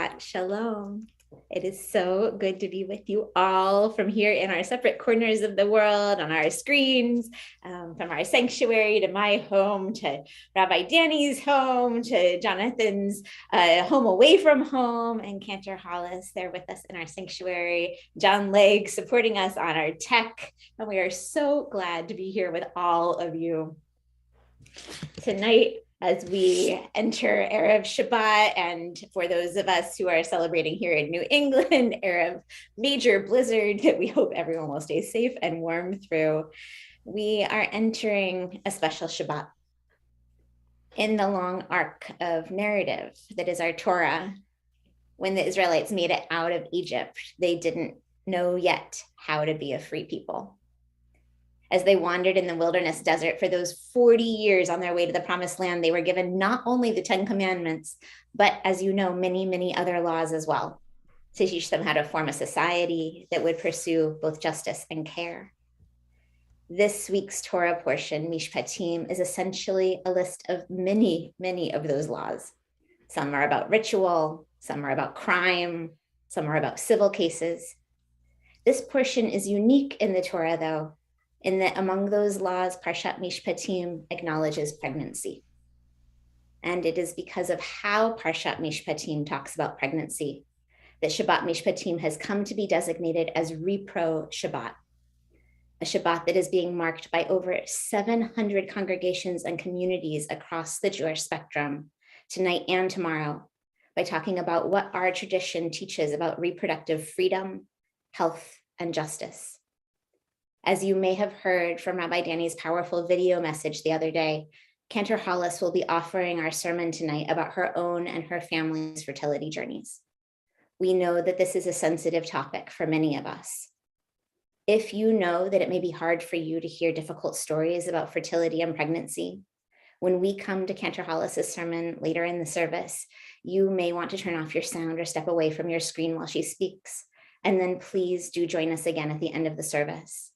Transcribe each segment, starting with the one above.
Shabbat Shalom. It is so good to be with you all from here in our separate corners of the world, on our screens, from our sanctuary to my home, to Rabbi Danny's home, to Jonathan's home away from home, and Cantor Hollis there with us in our sanctuary, John Legg supporting us on our tech. And we are so glad to be here with all of you tonight as we enter Erev Shabbat, and for those of us who are celebrating here in New England, Erev major blizzard that we hope everyone will stay safe and warm through. We are entering a special Shabbat in the long arc of narrative that is our Torah. When the Israelites made it out of Egypt, they didn't know yet how to be a free people. As they wandered in the wilderness desert for those 40 years on their way to the promised land, they were given not only the 10 commandments, but as you know, many, many other laws as well, to teach them how to form a society that would pursue both justice and care. This week's Torah portion, Mishpatim, is essentially a list of many, many of those laws. Some are about ritual, some are about crime, some are about civil cases. This portion is unique in the Torah, though, in that among those laws, Parshat Mishpatim acknowledges pregnancy. And it is because of how Parshat Mishpatim talks about pregnancy that Shabbat Mishpatim has come to be designated as Repro Shabbat, a Shabbat that is being marked by over 700 congregations and communities across the Jewish spectrum tonight and tomorrow, by talking about what our tradition teaches about reproductive freedom, health, and justice. As you may have heard from Rabbi Danny's powerful video message the other day, Cantor Hollis will be offering our sermon tonight about her own and her family's fertility journeys. We know that this is a sensitive topic for many of us. If you know that it may be hard for you to hear difficult stories about fertility and pregnancy, when we come to Cantor Hollis's sermon later in the service, you may want to turn off your sound or step away from your screen while she speaks. And then please do join us again at the end of the service.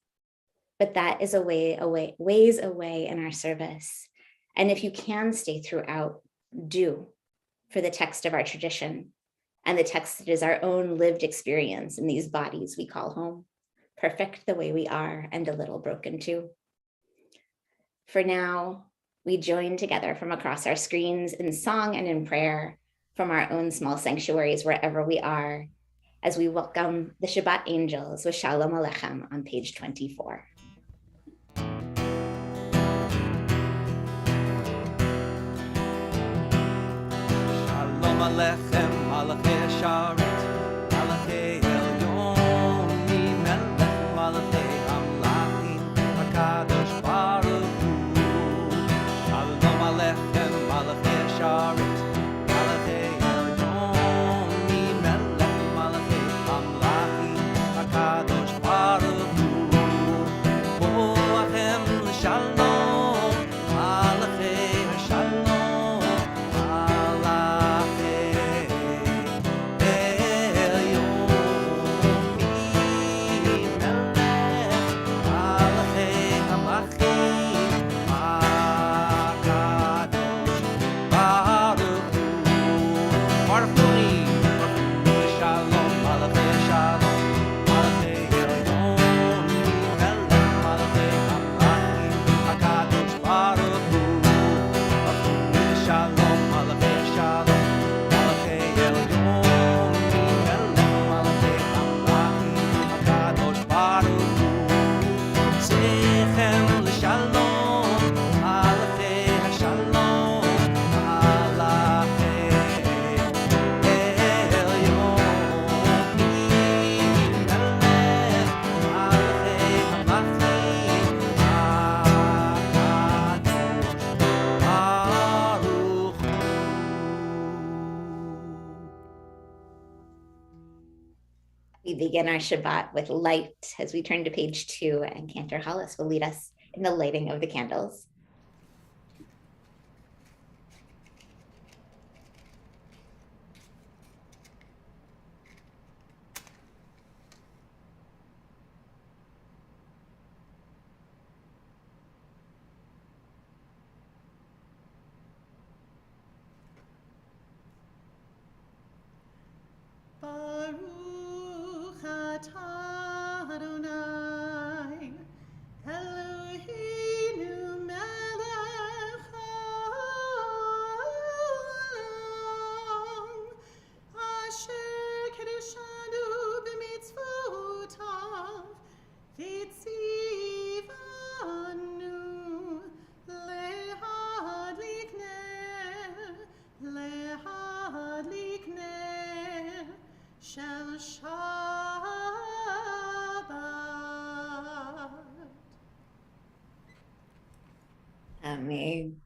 But that is ways away in our service. And if you can stay throughout, do, for the text of our tradition and the text that is our own lived experience in these bodies we call home, perfect the way we are and a little broken too. For now, we join together from across our screens in song and in prayer from our own small sanctuaries wherever we are, as we welcome the Shabbat angels with Shalom Aleichem on page 24. Alechem, Malachei Sharet, Malachei Elyon, Melech, Malachei Amlachim, HaKadosh Baruch Hu. Shalom Alechem, Malachei Sharet, Malachei Elyon, Melech, Malachei Amlachim, HaKadosh Baruch Hu. Boachem l'shalom, Malachei Shalom. We begin our Shabbat with light as we turn to page 2, and Cantor Hollis will lead us in the lighting of the candles. Baruch atah Adonai Eloheinu melech haolam asher kedeshanu b'mitzvotav v'tzivanu lehadlik ner shel Shabbat. Amen.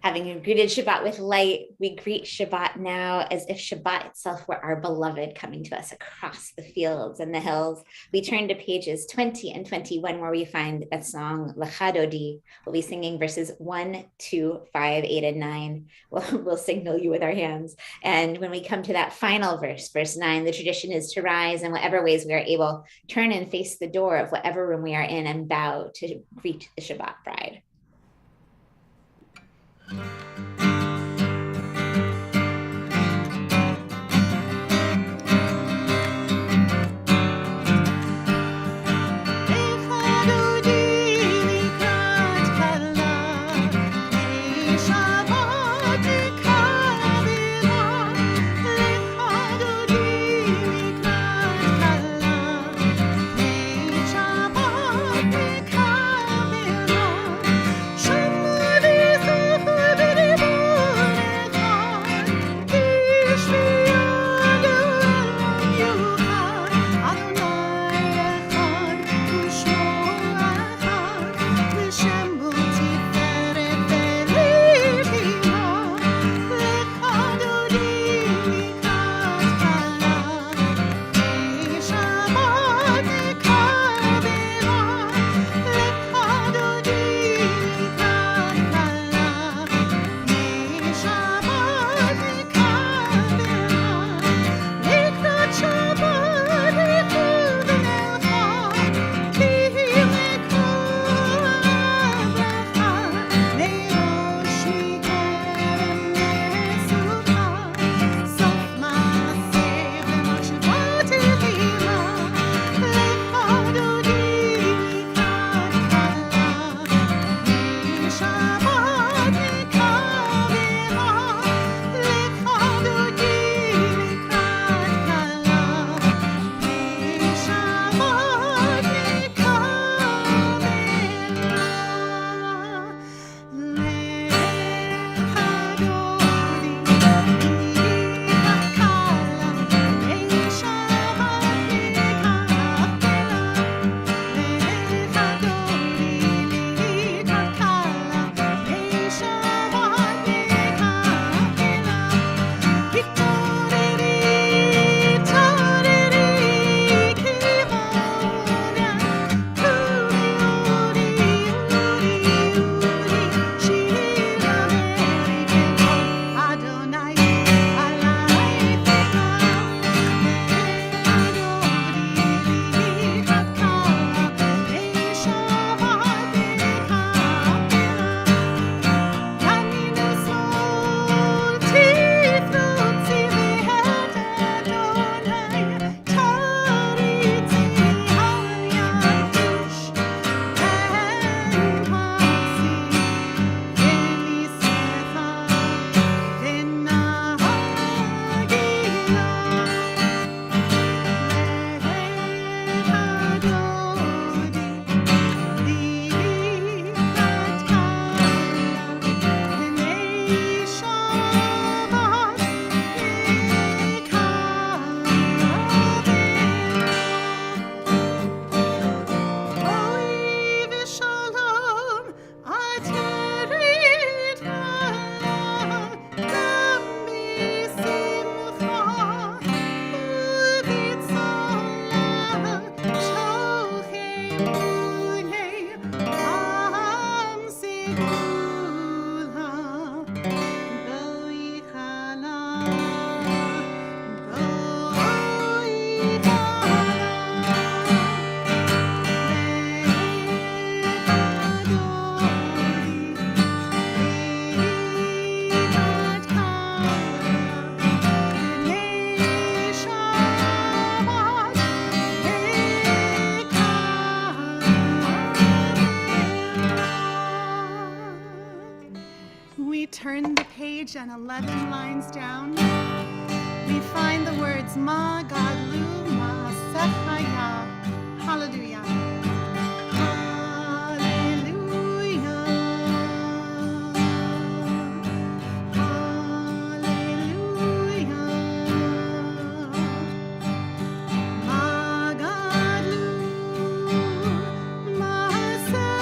Having greeted Shabbat with light, we greet Shabbat now as if Shabbat itself were our beloved coming to us across the fields and the hills. We turn to pages 20 and 21 where we find that song, Lecha Dodi. We'll be singing verses 1, 2, 5, 8, and 9. We'll signal you with our hands. And when we come to that final verse, verse 9, the tradition is to rise in whatever ways we are able, turn and face the door of whatever room we are in and bow to greet the Shabbat bride. Shabbat page and 11 lines down, we find the words Ma Gadlu Ma'asechaya. Hallelujah. Hallelujah. Hallelujah. Ma Gadlu Ma'asechaya.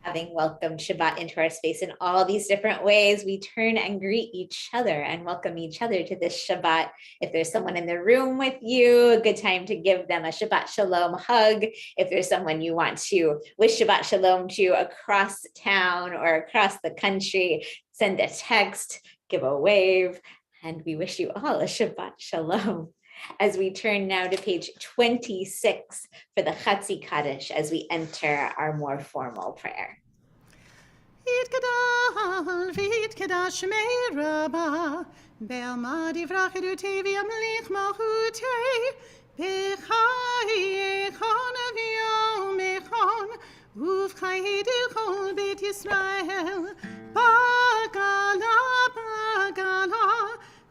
Having welcomed Shabbat into our space in all these different ways, we turn and greet each other and welcome each other to this Shabbat. If there's someone in the room with you, a good time to give them a Shabbat Shalom hug. If there's someone you want to wish Shabbat Shalom to across town or across the country, send a text, give a wave, and we wish you all a Shabbat Shalom. As we turn now to page 26 for the Chatzi Kaddish as we enter our more formal prayer. Yitgadal v'yitgadash shmei Rabbah, be'alma divrach tevi amlich malchutei, b'chai echon aviyom echon, uv'chai d'chol beit Yisrael, bagala, bagala,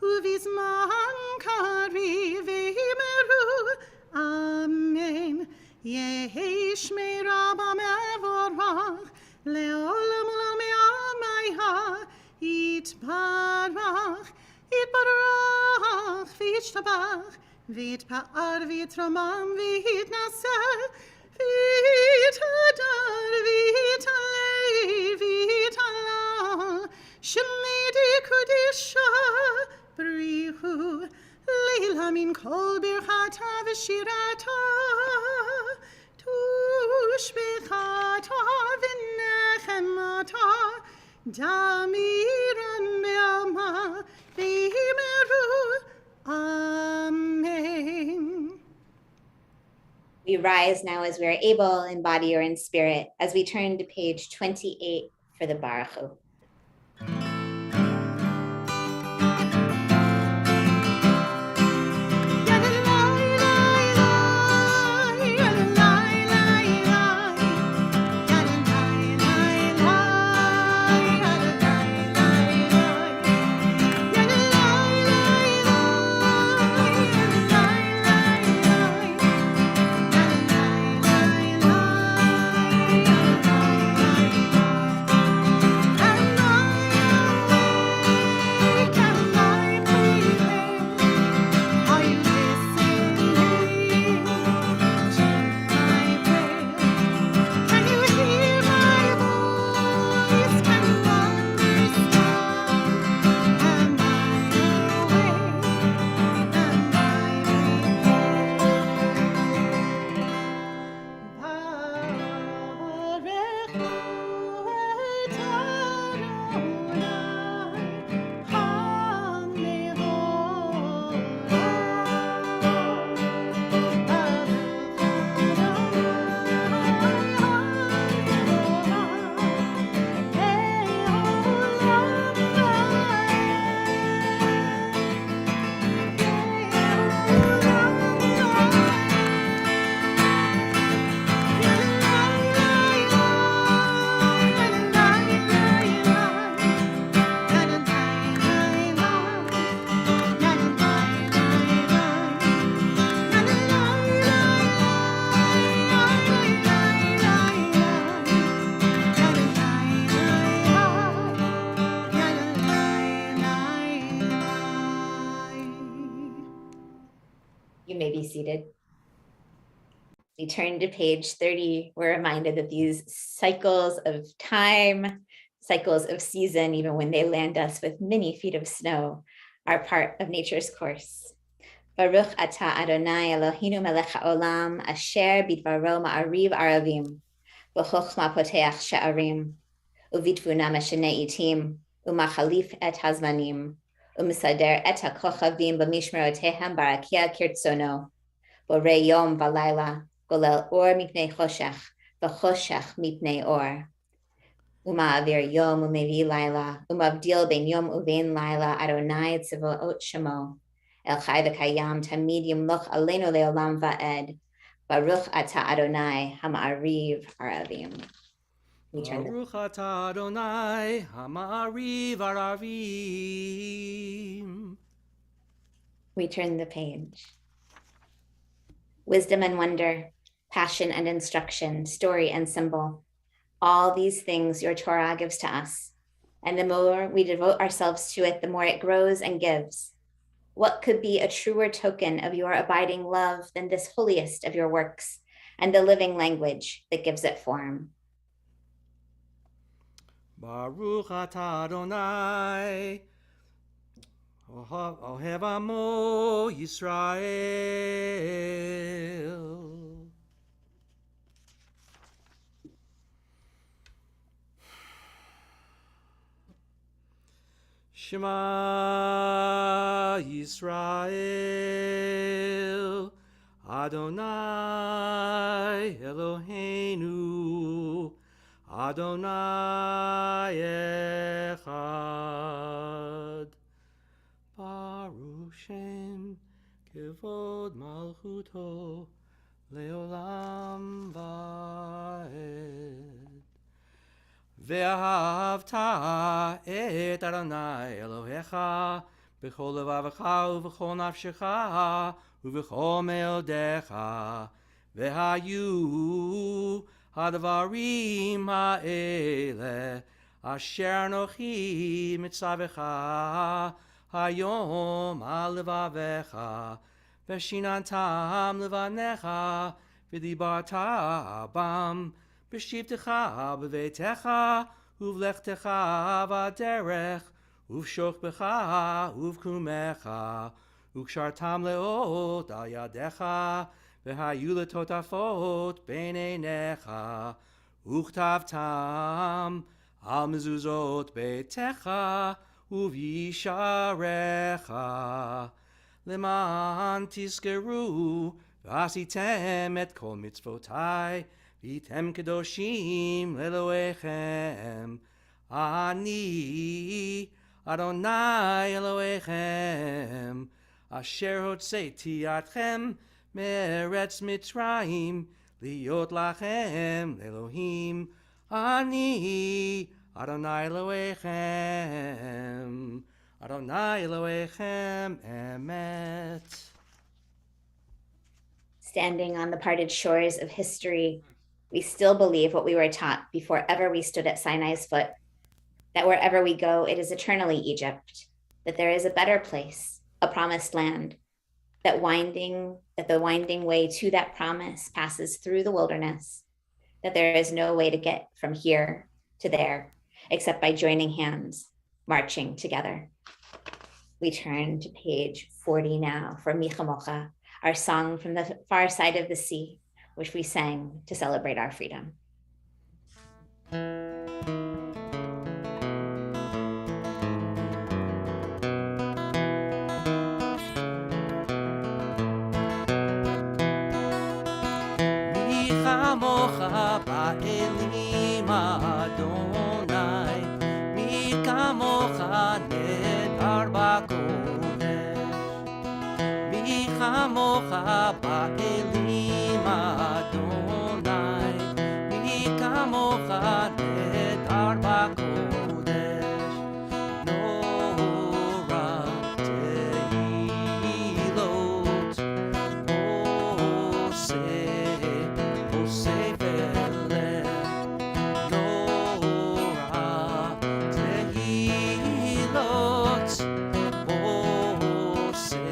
uv'izman kari v'himeru, amen. Yehi shmei Rabbah mevorach, le'olam olam me'amayha, yitbarach, yitbarach, v'yishtabach, v'yitpa'ar, v'yitromam, v'yitnaseh, v'yitadar, v'yitalei, v'yitalal, shemidi kudisha, brihu, leila min kol birchata v'shirata, tushbechata v'nechemata, damiran be'alma v'himeru, amen. We rise now as we are able in body or in spirit as we turn to page 28 for the Baruch Hu. seated. We turn to page 30. We're reminded that these cycles of time, cycles of season, even when they land us with many feet of snow, are part of nature's course. Baruch atah Adonai Eloheinu melech haolam asher bidvaro ma'ariv aravim v'chochma poteach she'arim uvitvuna meshenei itim umachalif et hazmanim umisader et hakochavim b'mishmerotehem barakia kirtzono borei yom v'layla golel or mipnei choshech v'choshech mipnei or uma'avir yom umevi layla umavdil ben yom uvein layla Adonai tzivot shemo El Chai v'Kayam Tamid Yimloch Aleinu Leolam Va'ed Baruch Ata Adonai Hama'ariv Aravim. Baruch Ata Adonai Hama'ariv Aravim. We turn the page. Wisdom and wonder, passion and instruction, story and symbol. All these things your Torah gives to us. And the more we devote ourselves to it, the more it grows and gives. What could be a truer token of your abiding love than this holiest of your works and the living language that gives it form? Baruch atah Adonai Ohev Amo Yisrael. Shema Yisrael, Adonai Eloheinu, Adonai Echad. Baruch Shem Kevod Malchuto Leolam Vaed. ואהבת את אדוני אלוהיך בכל לבבך ובכל נפשך ובכל מאודיך והיו הדברים האלה אשר אנוכי מצווך היום על לבביך ושיננתם לבניך ודיברת בם בשבתך בביתך ובלכתך בדרך ובשוכבך ובקומך וקשרתם לאות על ידיך והיו לטוטפות בין עיניך וכתבתם על מזוזות ביתך ובישעריך למען תזכרו ועשיתם את כל מצוותיי Vitem kedoshim leloechem, ani Adonai Elohechem, asher hotzeti atchem meretz Mitzrayim, liot lachem Elohim, ani Adonai Elohechem, Adonai Elohechem emet. Standing on the parted shores of history, we still believe what we were taught before ever we stood at Sinai's foot, that wherever we go, it is eternally Egypt, that there is a better place, a promised land, that the winding way to that promise passes through the wilderness, that there is no way to get from here to there, except by joining hands, marching together. We turn to page 40 now for Micha Mocha, our song from the far side of the sea, which we sang to celebrate our freedom. Micha Mocha ba'elim Adonai, Micha Mocha nedar ba'kodesh. Micha Mocha ba'elim Adonai, Micha Mocha nedar ba'kodesh. Nora tehilot, Oseh veleh. Nora tehilot, Oseh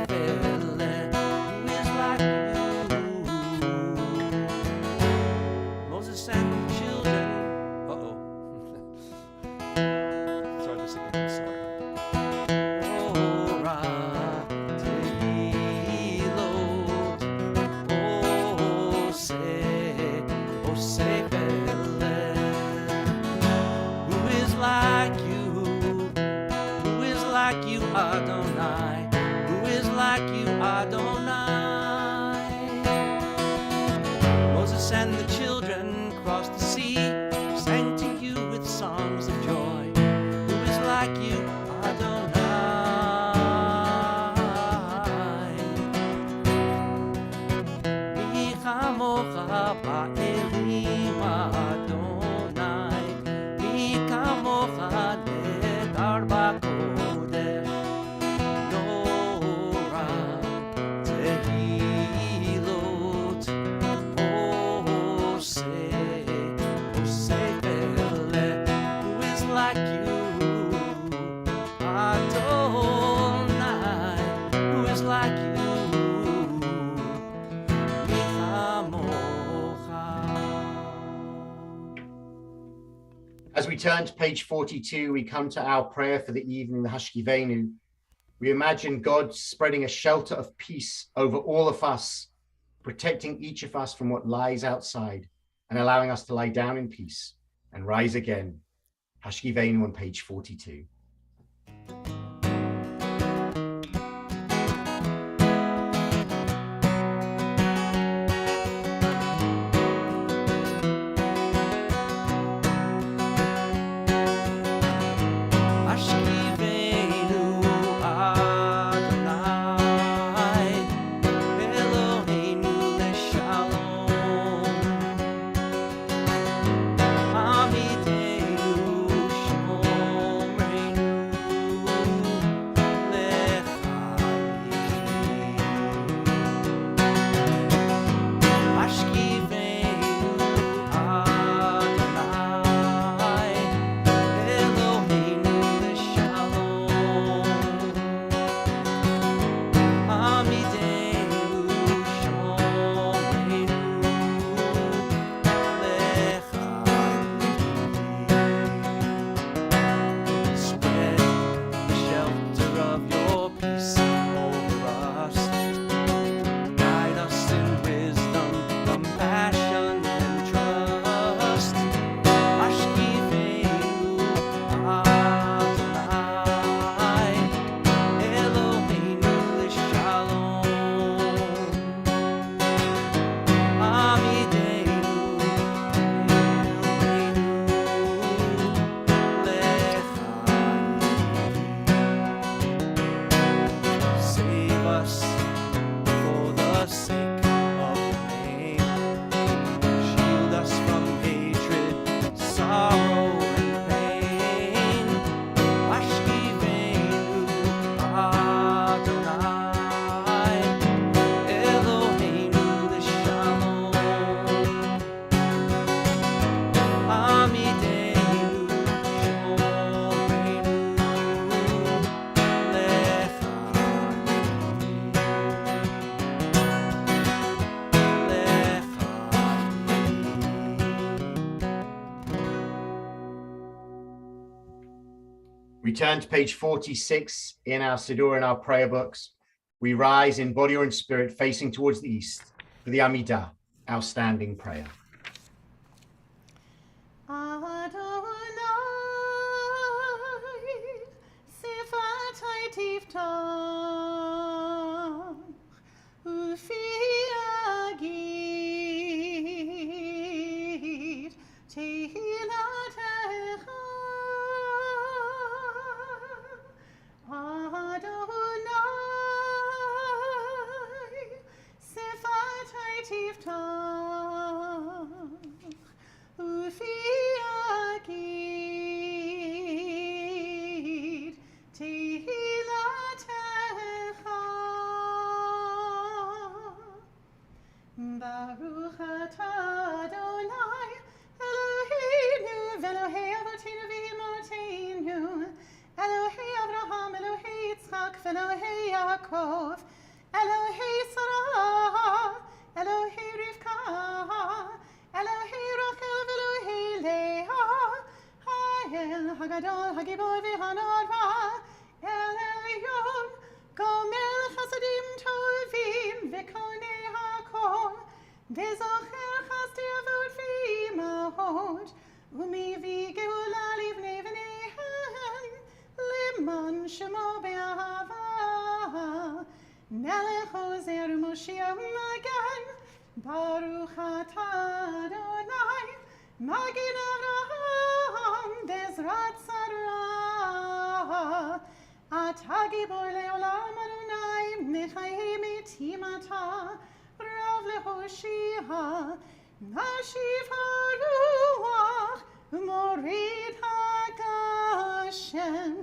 veleh. like you, Adonai. Moses and the children crossed the sea, sang to you with songs of joy. Who is like you, Adonai? Mi chamocha ba'elim, Adonai. Mi kamocha nedar b'kodesh. Norah tehilot oseh ve'eleh. Who is like you, Adonai? Who is like you, mi chamocha? As we turn to page 42, we come to our prayer for the evening, the Hashkivenu. We imagine God spreading a shelter of peace over all of us, protecting each of us from what lies outside and allowing us to lie down in peace and rise again. Hashkivenu on page 42. Hashkivenu Adonai, Eloheinu leshalom. Hamidenu shomreinu lechayim. Hashkivenu Adonai, Eloheinu leshalom. Hamidenu shomreinu lechayim. Spread the shelter of your peace over us. Guide us in wisdom, compassion, and trust. Hashkivenu Adonai, Eloheinu leshalom. Hamidenu lechayim. Save us for the sake of your name. Shield us from hatred, sorrow, and pain. Hashkivenu Adonai, Eloheinu leshalom. Hamidenu shomreinu We turn to page 46 in our Siddur and our prayer books. We rise in body or in spirit, facing towards the east for the Amidah, our standing prayer. Adonai, sifatai tiftach, ufi agid, tehilatecha. Adonai, sifatai tiftach, ufi agid, tehilatecha. Baruch atah Adonai, Eloheinu v'Elohei Avotenu v'Imotenu, Elohei Avraham, Elohei Yitzchak, v'Elohei Yaakov, Elohei Sarah, Elohei Rivka, Elohei Rachel, v'Elohei Leah, Ha'el Hagadol, Hagibor v'Hanora, El Elyon, Gomel Chasadim Tovim, v'Konei HaKol, v'Zocher Chasdei Avot v'Imahot, u'mivi geula livnei v'neihem, liman shemo be'ahava, Melech Ozer Moshiach Magen, Baruch atah Adonai, Magid Avraham, Bezrat Sarah, Atah Gibor Leolam Adonai, Mechaye Mitim atah, Rav Lehoshia, Nashiv HaRuach, Morid HaGashem,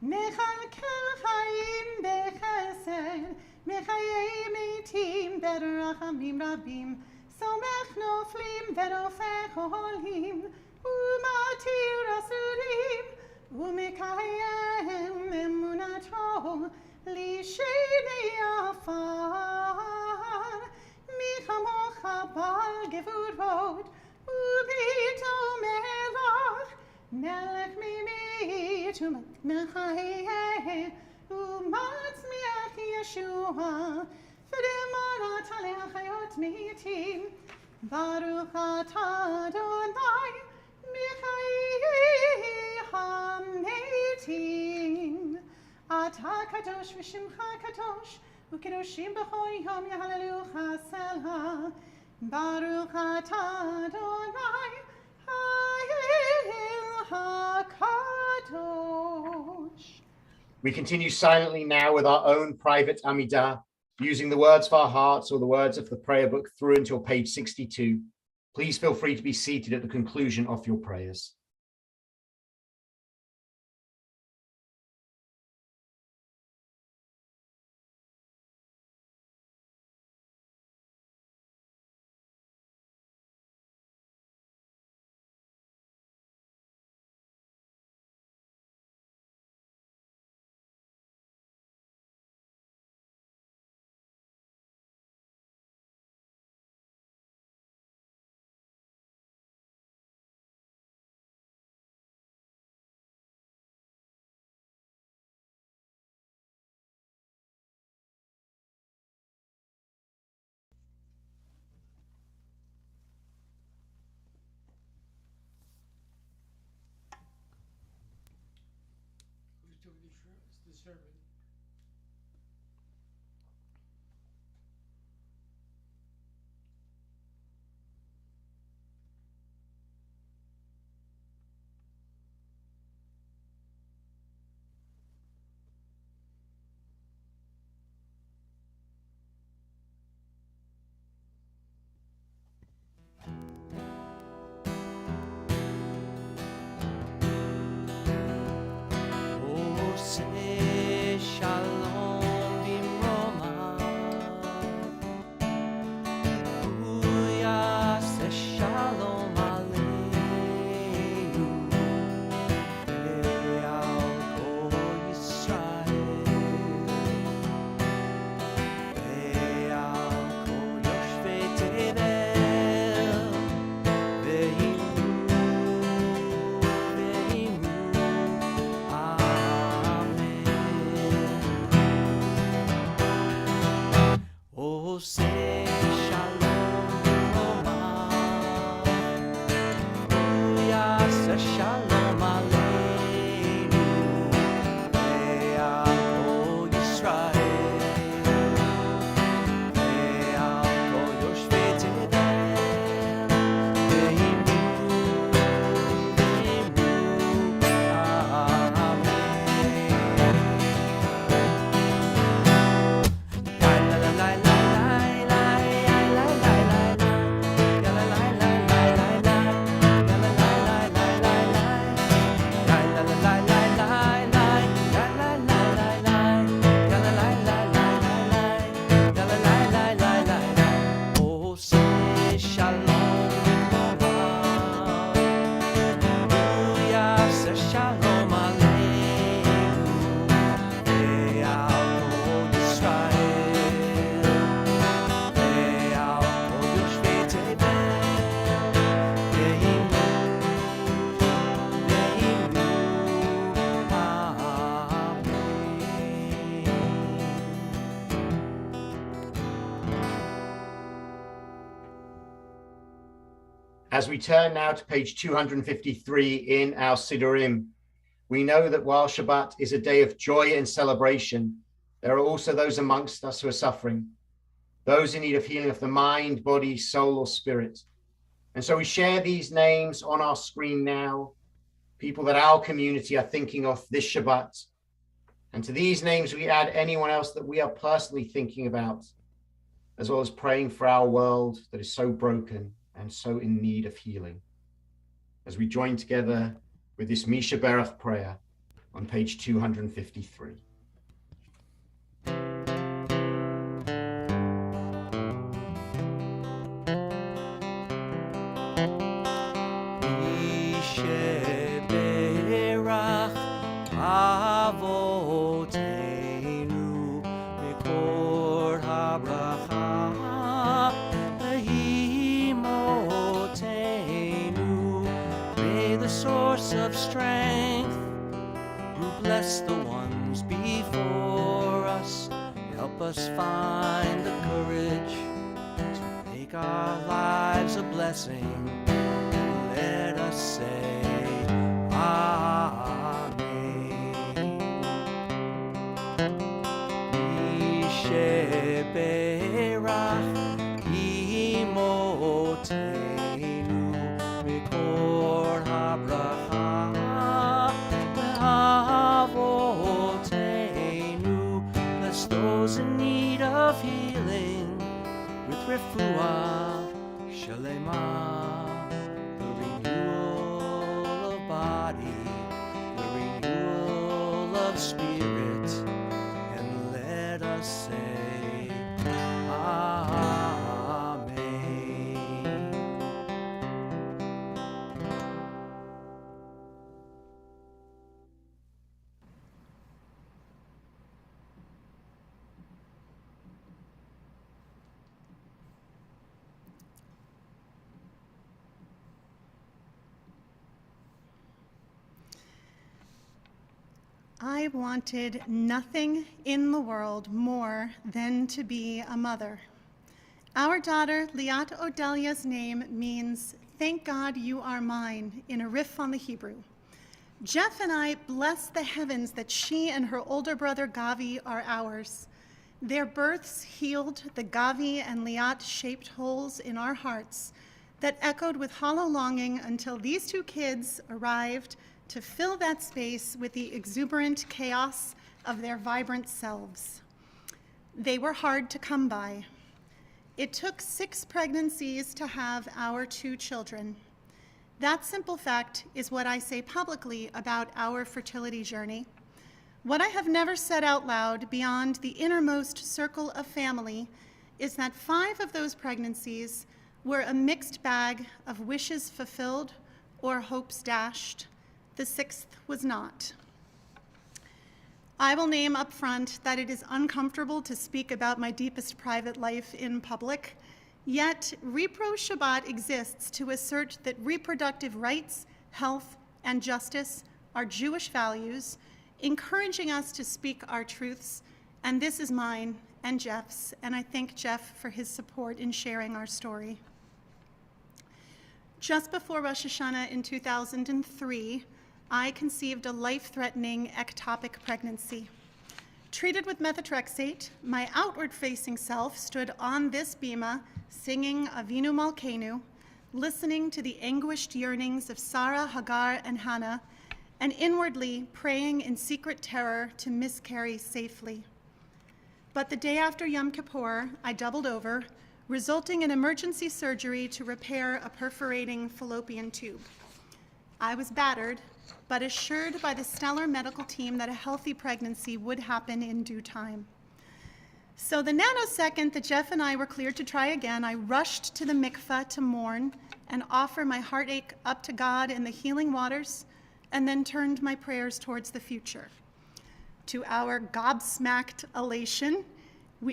Mechalkel Chaim Bechesed, Mechaye Mitim Berachamim Rabim, Somech Noflim Verofech Olim, Umatir Asurim, Umekayem Emunato, Lisheni Afar, Michamocha Bal Gevurot, Ubito Melach, Melech Mimi to Mechaye, Umatz Miach Yeshua, Fedemarat Alechayot Mitim, Baruch atah Adonai, Mechaye HaMetim, Atah Kadosh V'Shimcha Kadosh, Ukedoshim B'chol Yom Yehalelucha Selha, Baruch atah Adonai, HaKadosh. We continue silently now with our own private Amidah, using the words of our hearts or the words of the prayer book through until page 62. Please feel free to be seated at the conclusion of your prayers. Who's doing the sermon? Oh, say shalom b'mroma. Booyah, say shalom aleinu. Ve'al kol Yisrael. Ve'al kol yoshvei tevel. Ve'imnu, ve'imnu. Amen. Oh, say shalom b'roma. Booyah, say shalom aleinu. Ve'al kol Yisrael. Ve'al kol yoshvei tevel. Ve'imnu, ve'imnu. Amen. Oh, say shalom b'mroma. Booyah, say shalom aleinu. Ve'al kol Yisrael. Ve'al kol yoshvei tevel. Ve'imnu, ve'imnu. As we turn now to page 253 in our Siddurim, we know that while Shabbat is a day of joy and celebration, There are also those amongst us who are suffering, those in need of healing of the mind, body, soul, or spirit. And so we share these names on our screen now, people that our community are thinking of this Shabbat. And to these names, we add anyone else that we are personally thinking about, as well as praying for our world that is so broken and so in need of healing. As we join together with this Misha Berach prayer on page 253. Of strength, who bless the ones before us, help us find the courage to make our lives a blessing. Let us say Amen. Mishe Berach Imotenu Mikor HaBracha Bless those in need of healing with refuah shalema, the renewal of body, the renewal of spirit, and let us say Amen. I wanted nothing in the world more than to be a mother. Our daughter, Liat Odelia's name means, "Thank God you are mine," in a riff on the Hebrew. Jeff and I bless the heavens that she and her older brother Gavi are ours. Their births healed the Gavi and Liat-shaped holes in our hearts that echoed with hollow longing until these two kids arrived to fill that space with the exuberant chaos of their vibrant selves. They were hard to come by. It took 6 pregnancies to have our 2 children. That simple fact is what I say publicly about our fertility journey. What I have never said out loud beyond the innermost circle of family is that 5 of those pregnancies were a mixed bag of wishes fulfilled or hopes dashed. The 6th was not. I will name up front that it is uncomfortable to speak about my deepest private life in public, yet Repro Shabbat exists to assert that reproductive rights, health, and justice are Jewish values, encouraging us to speak our truths, and this is mine and Jeff's, and I thank Jeff for his support in sharing our story. Just before Rosh Hashanah in 2003, I conceived a life-threatening ectopic pregnancy. Treated with methotrexate, my outward-facing self stood on this bima, singing Avinu Malkeinu, listening to the anguished yearnings of Sarah, Hagar, and Hannah, and inwardly praying in secret terror to miscarry safely. But the day after Yom Kippur, I doubled over, resulting in emergency surgery to repair a perforating fallopian tube. I was battered, but assured by the stellar medical team that a healthy pregnancy would happen in due time. So the nanosecond that Jeff and I were cleared to try again, I rushed to the mikveh to mourn and offer my heartache up to God in the healing waters, and then turned my prayers towards the future. To our gobsmacked elation,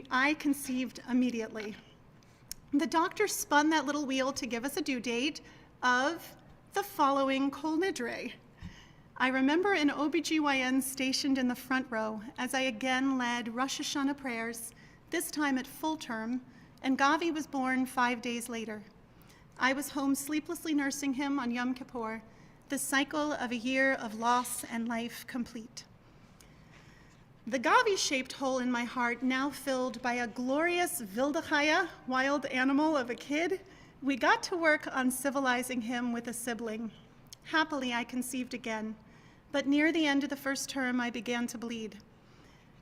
I conceived immediately. The doctor spun that little wheel to give us a due date of the following Kol Nidre. I remember an OBGYN stationed in the front row as I again led Rosh Hashanah prayers, this time at full term, and Gavi was born 5 days later. I was home sleeplessly nursing him on Yom Kippur, the cycle of a year of loss and life complete. The Gavi-shaped hole in my heart, now filled by a glorious Wildechaya, wild animal of a kid, we got to work on civilizing him with a sibling. Happily, I conceived again, but near the end of the first term, I began to bleed.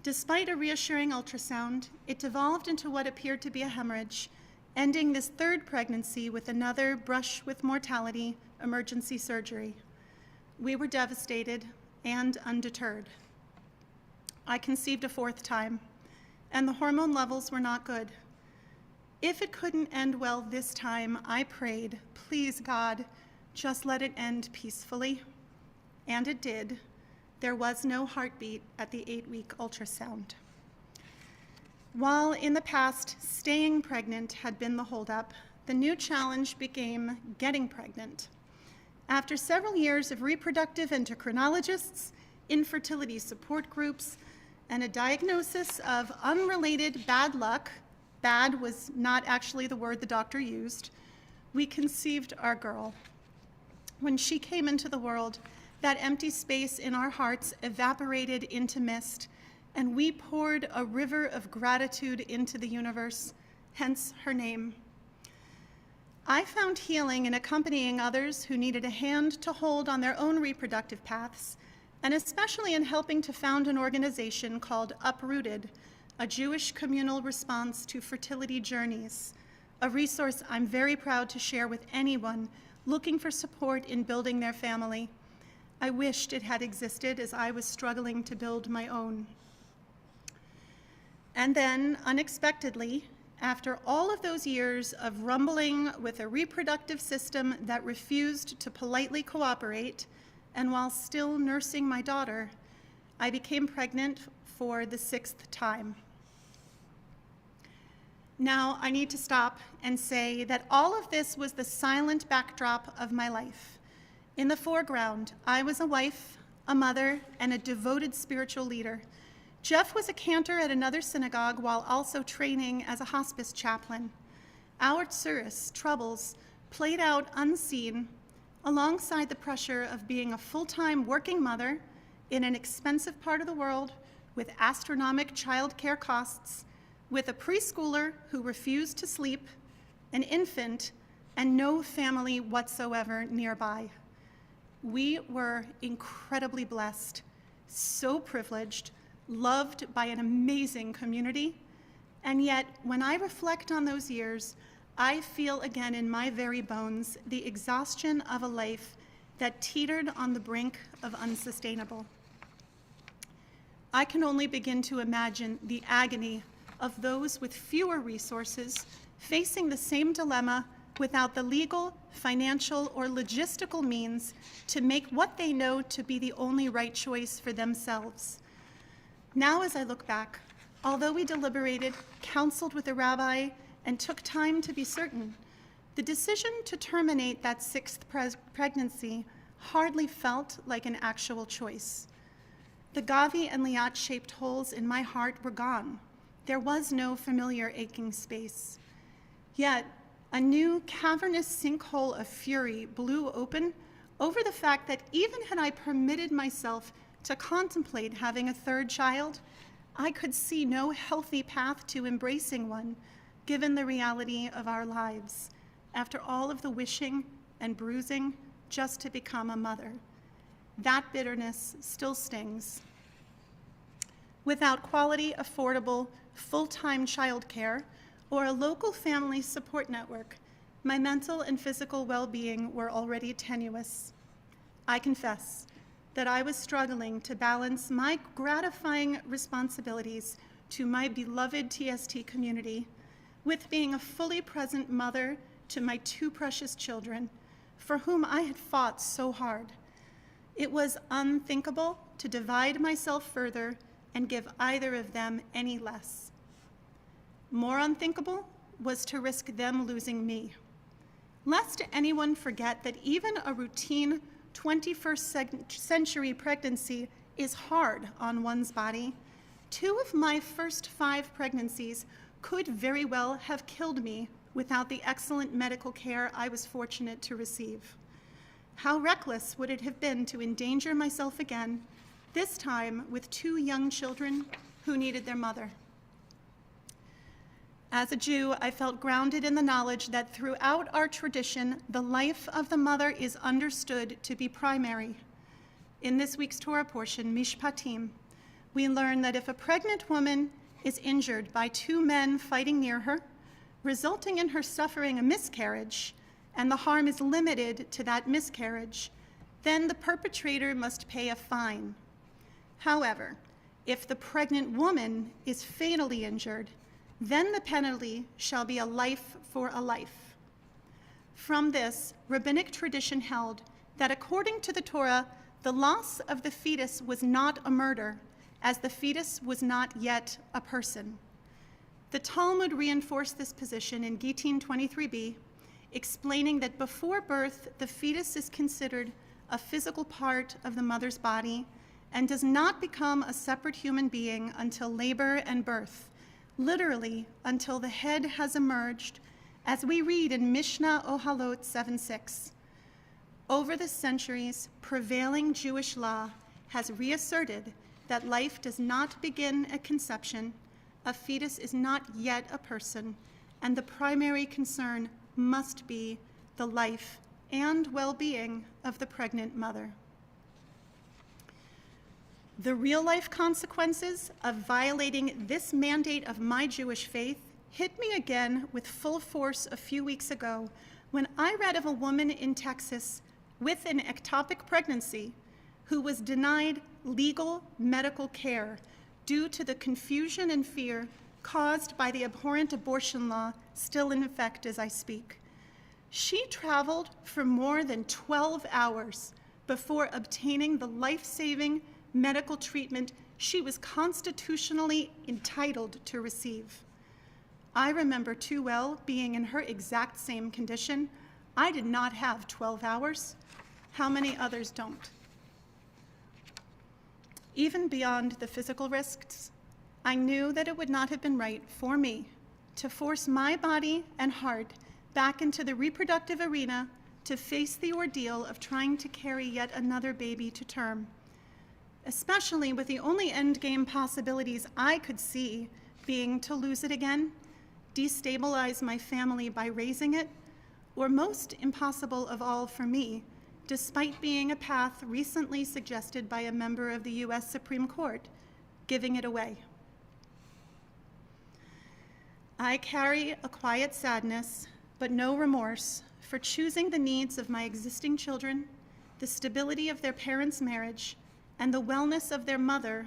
Despite a reassuring ultrasound, it devolved into what appeared to be a hemorrhage, ending this third pregnancy with another brush with mortality emergency surgery. We were devastated and undeterred. I conceived a fourth time, and the hormone levels were not good. If it couldn't end well this time, I prayed, please God, just let it end peacefully. And it did. There was no heartbeat at the 8-week ultrasound. While in the past, staying pregnant had been the holdup, the new challenge became getting pregnant. After several years of reproductive endocrinologists, infertility support groups, and a diagnosis of unrelated bad luck, bad was not actually the word the doctor used, we conceived our girl. When she came into the world, that empty space in our hearts evaporated into mist, and we poured a river of gratitude into the universe, hence her name. I found healing in accompanying others who needed a hand to hold on their own reproductive paths, and especially in helping to found an organization called Uprooted, a Jewish communal response to fertility journeys, a resource I'm very proud to share with anyone looking for support in building their family. I wished it had existed as I was struggling to build my own. And then, unexpectedly, after all of those years of rumbling with a reproductive system that refused to politely cooperate, and while still nursing my daughter, I became pregnant for the 6th time. Now, I need to stop and say that all of this was the silent backdrop of my life. In the foreground, I was a wife, a mother, and a devoted spiritual leader. Jeff was a cantor at another synagogue while also training as a hospice chaplain. Our tsuris, troubles, played out unseen alongside the pressure of being a full-time working mother in an expensive part of the world with astronomical childcare costs, with a preschooler who refused to sleep, an infant, and no family whatsoever nearby. We were incredibly blessed, so privileged, loved by an amazing community, and yet when I reflect on those years, I feel again in my very bones the exhaustion of a life that teetered on the brink of unsustainable. I can only begin to imagine the agony of those with fewer resources facing the same dilemma without the legal, financial, or logistical means to make what they know to be the only right choice for themselves. Now, as I look back, although we deliberated, counseled with a rabbi, and took time to be certain, the decision to terminate that 6th pregnancy hardly felt like an actual choice. The Gavi and Liat-shaped holes in my heart were gone. There was no familiar aching space. Yet, a new cavernous sinkhole of fury blew open over the fact that even had I permitted myself to contemplate having a 3rd child, I could see no healthy path to embracing one, given the reality of our lives, after all of the wishing and bruising just to become a mother. That bitterness still stings. Without quality, affordable, full-time childcare, or a local family support network, my mental and physical well-being were already tenuous. I confess that I was struggling to balance my gratifying responsibilities to my beloved TST community with being a fully present mother to my 2 precious children, for whom I had fought so hard. It was unthinkable to divide myself further and give either of them any less. More unthinkable was to risk them losing me. Lest anyone forget that even a routine 21st century pregnancy is hard on one's body, 2 of my first 5 pregnancies could very well have killed me without the excellent medical care I was fortunate to receive. How reckless would it have been to endanger myself again, this time with 2 young children who needed their mother. As a Jew, I felt grounded in the knowledge that throughout our tradition, the life of the mother is understood to be primary. In this week's Torah portion, Mishpatim, we learn that if a pregnant woman is injured by 2 men fighting near her, resulting in her suffering a miscarriage, and the harm is limited to that miscarriage, then the perpetrator must pay a fine. However, if the pregnant woman is fatally injured, then the penalty shall be a life for a life. From this, rabbinic tradition held that according to the Torah, the loss of the fetus was not a murder, as the fetus was not yet a person. The Talmud reinforced this position in Gittin 23b, explaining that before birth, the fetus is considered a physical part of the mother's body and does not become a separate human being until labor and birth, literally until the head has emerged, as we read in Mishnah Ohalot 7:6. Over the centuries, prevailing Jewish law has reasserted that life does not begin at conception, a fetus is not yet a person, and the primary concern must be the life and well-being of the pregnant mother. The real-life consequences of violating this mandate of my Jewish faith hit me again with full force a few weeks ago when I read of a woman in Texas with an ectopic pregnancy who was denied legal medical care due to the confusion and fear caused by the abhorrent abortion law still in effect as I speak. She traveled for more than 12 hours before obtaining the life-saving medical treatment she was constitutionally entitled to receive. I remember too well being in her exact same condition. I did not have 12 hours. How many others don't? Even beyond the physical risks, I knew that it would not have been right for me to force my body and heart back into the reproductive arena to face the ordeal of trying to carry yet another baby to term, especially with the only endgame possibilities I could see being to lose it again, destabilize my family by raising it, or most impossible of all for me, despite being a path recently suggested by a member of the US Supreme Court, giving it away. I carry a quiet sadness, but no remorse, for choosing the needs of my existing children, the stability of their parents' marriage, and the wellness of their mother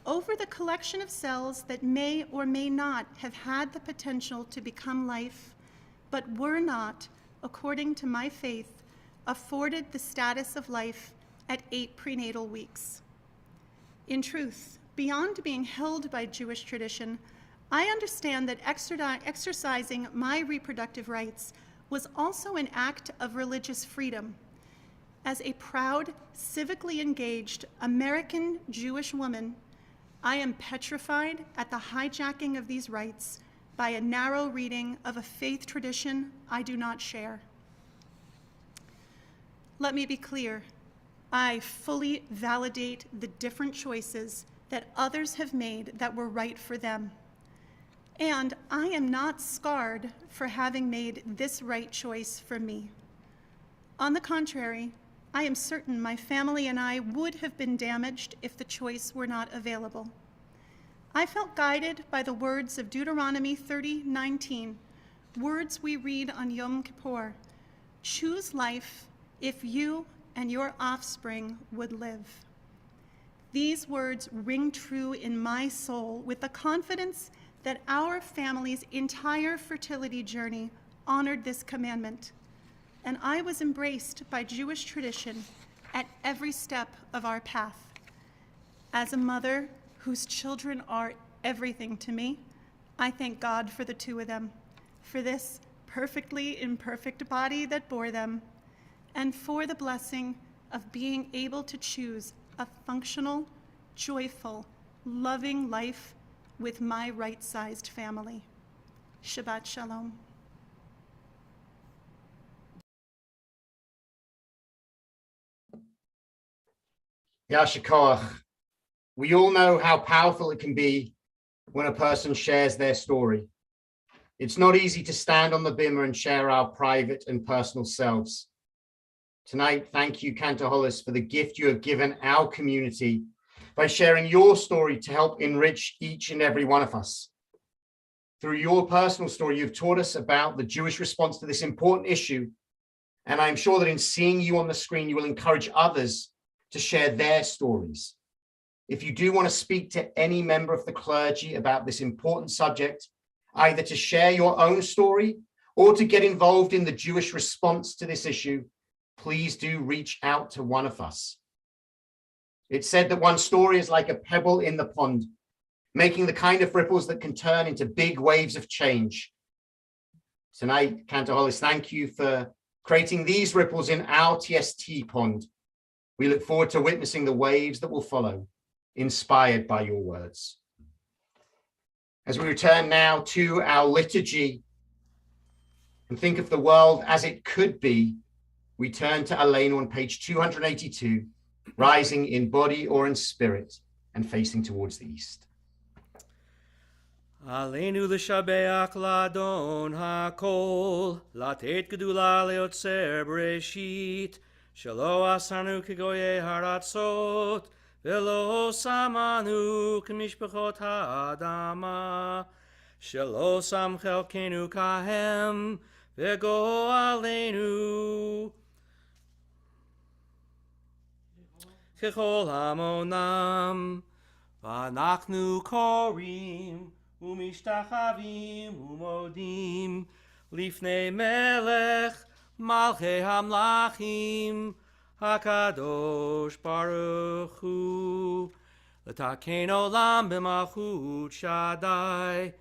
over the collection of cells that may or may not have had the potential to become life, but were not, according to my faith, afforded the status of life at 8 prenatal weeks. In truth, beyond being held by Jewish tradition, I understand that exercising my reproductive rights was also an act of religious freedom. As a proud, civically engaged American Jewish woman, I am petrified at the hijacking of these rights by a narrow reading of a faith tradition I do not share. Let me be clear. I fully validate the different choices that others have made that were right for them. And I am not scarred for having made this right choice for me. On the contrary, I am certain my family and I would have been damaged if the choice were not available. I felt guided by the words of Deuteronomy 30:19, words we read on Yom Kippur. Choose life if you and your offspring would live. These words ring true in my soul with the confidence that our family's entire fertility journey honored this commandment, and I was embraced by Jewish tradition at every step of our path. As a mother whose children are everything to me, I thank God for the 2 of them, for this perfectly imperfect body that bore them, and for the blessing of being able to choose a functional, joyful, loving life with my right-sized family. Shabbat Shalom. Yasher Koach. We all know how powerful it can be when a person shares their story. It's not easy to stand on the bimah and share our private and personal selves. Tonight, thank you, Kantaholis, for the gift you have given our community by sharing your story to help enrich each and every one of us. Through your personal story, you've taught us about the Jewish response to this important issue. And I'm sure that in seeing you on the screen, you will encourage others to share their stories. If you do want to speak to any member of the clergy about this important subject, either to share your own story or to get involved in the Jewish response to this issue, please do reach out to one of us. It's said that one story is like a pebble in the pond, making the kind of ripples that can turn into big waves of change. Tonight, Kantaholis, thank you for creating these ripples in our TST pond. We look forward to witnessing the waves that will follow, inspired by your words. As we return now to our liturgy and think of the world as it could be, we turn to Aleinu on page 282, rising in body or in spirit and facing towards the east. Aleinu l'shabeach l'adon hakol, latet gedula leotzer bereshit, shelo asanu kegoye haratzot, velo samanu k'mishpachot ha'adama, shelo sam chelkenu kahem, vego aleinu. Kechol hamonam, v'anachnu korim, umishtachavim umodim, lifnei melech, malchei hamlachim, hakadosh baruch hu, l'taken olam b'malchut shaddai,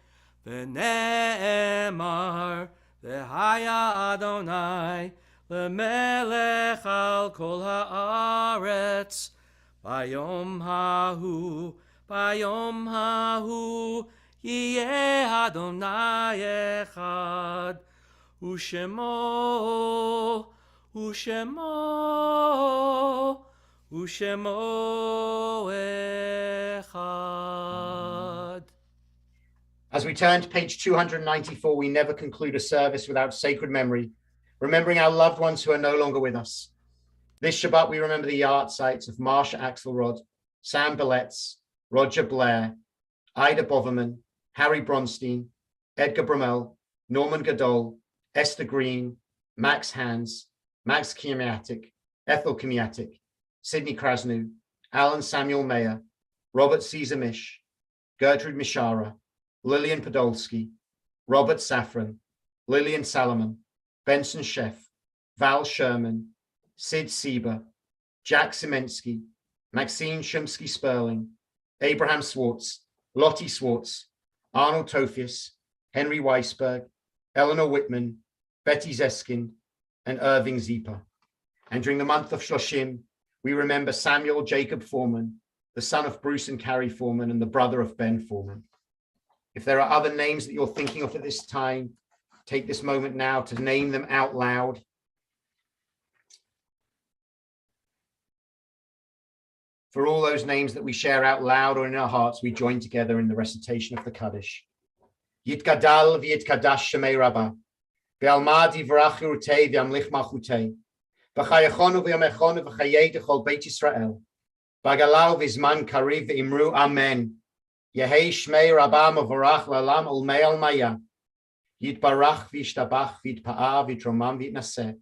v'ne'emar, v'haya Adonai, l'melech al kol haaretz, bayom hahu, bayom hahu, yeh Adonai echad, ushemo, ushemo, ushemo echad. As we turn to page 294, we never conclude a service without sacred memory, remembering our loved ones who are no longer with us. This Shabbat, we remember the yard sites of Marsha Axelrod, Sam Belletz, Roger Blair, Ida Boverman, Harry Bronstein, Edgar Brummel, Norman Gadol, Esther Green, Max Hans, Max Kimiatic, Ethel Kimiatic, Sidney Krasnu, Alan Samuel Mayer, Robert Caesar Mish, Gertrude Mishara, Lillian Podolsky, Robert Safran, Lillian Salomon, Benson Sheff, Val Sherman, Sid Sieber, Jack Simensky, Maxine Shumsky Sperling, Abraham Swartz, Lottie Swartz, Arnold Tofius, Henry Weisberg, Eleanor Whitman, Betty Zeskind, and Irving Zieper. And during the month of Shloshim, we remember Samuel Jacob Foreman, the son of Bruce and Carrie Foreman and the brother of Ben Foreman. If there are other names that you're thinking of at this time, take this moment now to name them out loud. For all those names that we share out loud or in our hearts, we join together in the recitation of the Kaddish. Yitgadal v'yitkadash shemei Rabbah, v'almadi v'rachirutei v'amlich malchutei, v'chayachonu v'yamechonu v'chayei d'chol Beit Yisrael, v'agalau v'zman kariv v'imru amen, Yehei shmei Rabbah mavorach lalam ulmei almaya, Yitbarach v'yishtabach v'yitpa'a v'yitromam v'yitnaseh,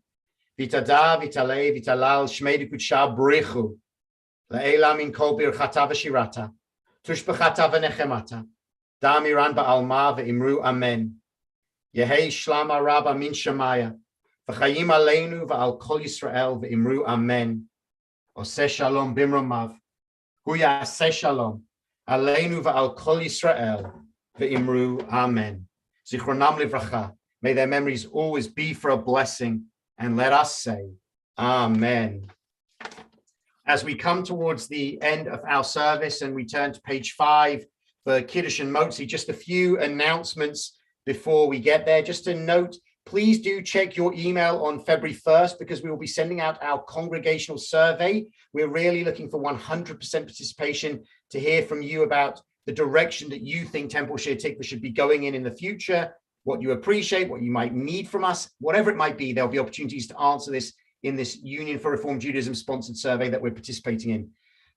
v'yitada v'yitalei v'yitalal shmei d'kudsha brichu, Le'ela min kol birchata v'shirata, tushbechata v'nechemata, da'amiran ba'alma v'imru amen. Yehei shlama rabba min shemaya, v'chayim aleinu v'al kol Yisrael v'imru amen. Oseh shalom bimromav, hu ya'aseh shalom, aleinu v'al kol Yisrael v'imru amen. Zichronam livracha, may their memories always be for a blessing, and let us say, amen. As we come towards the end of our service and we turn to page 5 for Kiddush and Motzi, just a few announcements before we get there. Just to note Please do check your email on February 1st because we will be sending out our congregational survey. We're really looking for 100% participation to hear from you about the direction that you think Temple Shir Tikva should be going in the future, what you appreciate, what you might need from us, whatever it might be. There'll be opportunities to answer this in this Union for Reformed Judaism sponsored survey that we're participating in.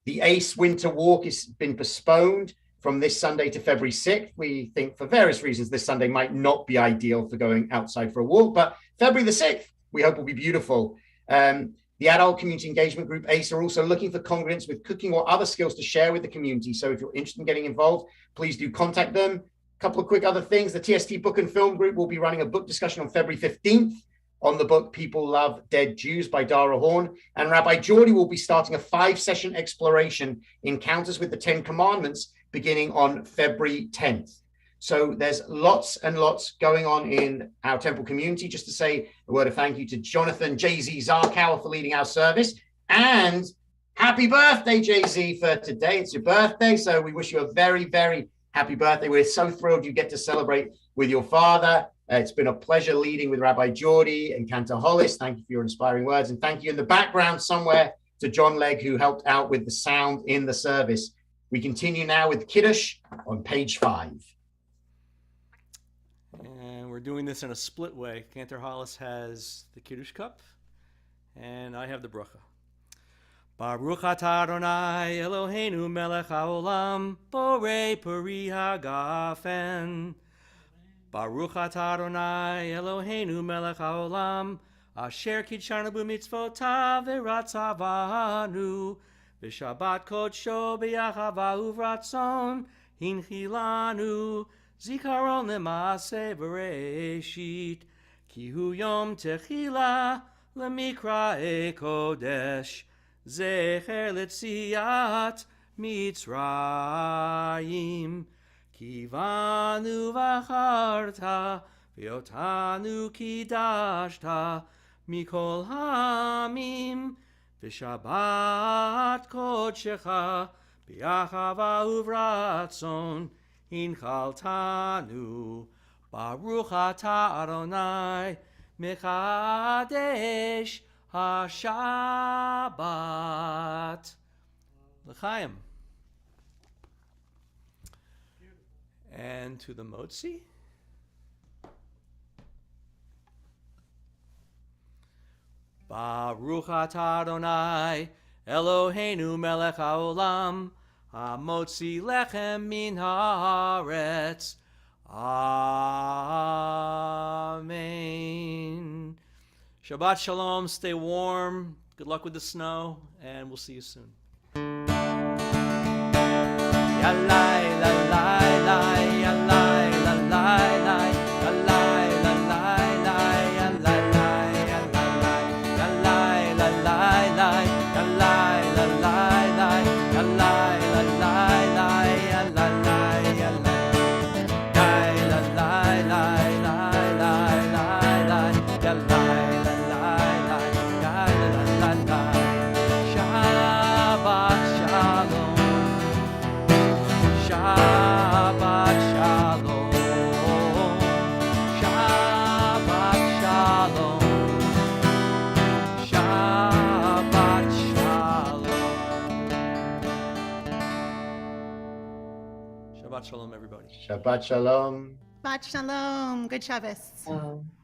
The ACE Winter Walk has been postponed from this Sunday to February 6th. We think for various reasons this Sunday might not be ideal for going outside for a walk, but February the 6th, we hope will be beautiful. The Adult Community Engagement Group, ACE, are also looking for congregants with cooking or other skills to share with the community. So if you're interested in getting involved, please do contact them. A couple of quick other things. The TST Book and Film Group will be running a book discussion on February 15th on the book People Love Dead Jews by Dara Horn. And Rabbi Geordie will be starting a 5-session exploration, Encounters with the 10 Commandments, beginning on February 10th. So there's lots and lots going on in our temple community. Just to say a word of thank you to Jonathan Jay-Z Zarkow for leading our service. And happy birthday, Jay-Z, for today. It's your birthday. So we wish you a very, very happy birthday. We're so thrilled you get to celebrate with your father. It's been a pleasure leading with Rabbi Geordie and Cantor Hollis. Thank you for your inspiring words. And thank you in the background somewhere to John Legg, who helped out with the sound in the service. We continue now with Kiddush on page 5. And we're doing this in a split way. Cantor Hollis has the Kiddush cup, and I have the bracha. Baruch atah Adonai Eloheinu melech haolam borei peri hagafen. Baruch atah Adonai Eloheinu melech haolam asher kidshanu b'mitzvotav v'ratzavanu v'shabbat kodsho b'yachava uvratzon hinchilanu zikaron lema'aseh bereshit ki hu yom techila lemikra'e kodesh zecher letziat mitzrayim kivanu v'acharta v'yotanu kidashta mikol hamim v'shabbat kodshecha b'yachava uvratzon hinchaltanu baruch atah Adonai mekadesh HaShabbat. L'chaim. And to the Motzi. Baruch atah Adonai Eloheinu melech haolam hamotzi lechem min haaretz. Amen. Shabbat shalom, stay warm, good luck with the snow, and we'll see you soon. Yalai, lalai, lai, yalai, lalai, lai, yalai, lalai, lai, yalai, lai, yalai, lalai, lai, yalai, lalai, lai, yalai, lalai, lai, yalai, lai, yalai, lalai, lai, lai, lai, lai, lai, yalai. Shabbat shalom, everybody. Shabbat shalom. Shabbat shalom. Good Shabbos.